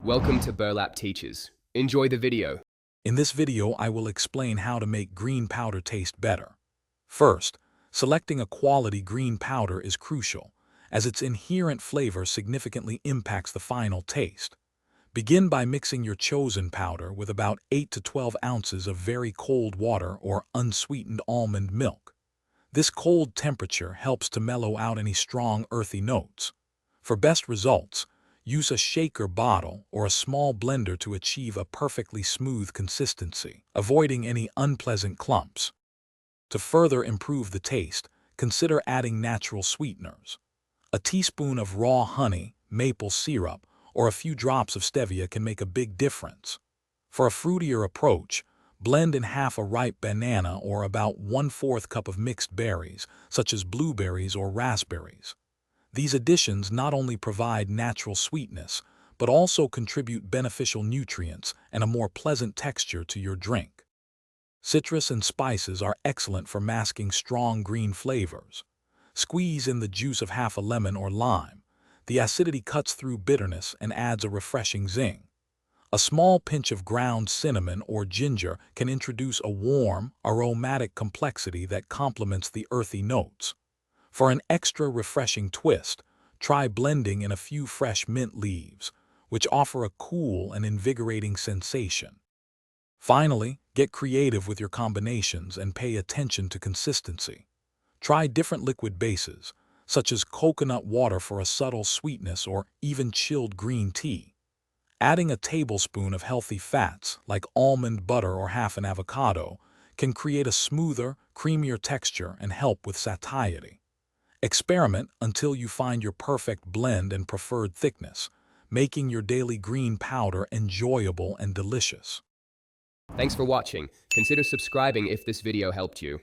Welcome to Burlap Teachers. Enjoy the video. In this video, I will explain how to make green powder taste better. First, selecting a quality green powder is crucial, as its inherent flavor significantly impacts the final taste. Begin by mixing your chosen powder with about 8 to 12 ounces of very cold water or unsweetened almond milk. This cold temperature helps to mellow out any strong earthy notes. For best results, use a shaker bottle or a small blender to achieve a perfectly smooth consistency, avoiding any unpleasant clumps. To further improve the taste, consider adding natural sweeteners. A teaspoon of raw honey, maple syrup, or a few drops of stevia can make a big difference. For a fruitier approach, blend in half a ripe banana or about 1/4 cup of mixed berries, such as blueberries or raspberries. These additions not only provide natural sweetness, but also contribute beneficial nutrients and a more pleasant texture to your drink. Citrus and spices are excellent for masking strong green flavors. Squeeze in the juice of half a lemon or lime. The acidity cuts through bitterness and adds a refreshing zing. A small pinch of ground cinnamon or ginger can introduce a warm, aromatic complexity that complements the earthy notes. For an extra refreshing twist, try blending in a few fresh mint leaves, which offer a cool and invigorating sensation. Finally, get creative with your combinations and pay attention to consistency. Try different liquid bases, such as coconut water for a subtle sweetness or even chilled green tea. Adding a tablespoon of healthy fats, like almond butter or half an avocado, can create a smoother, creamier texture and help with satiety. Experiment until you find your perfect blend and preferred thickness, making your daily green powder enjoyable and delicious. Thanks for watching. Consider subscribing if this video helped you.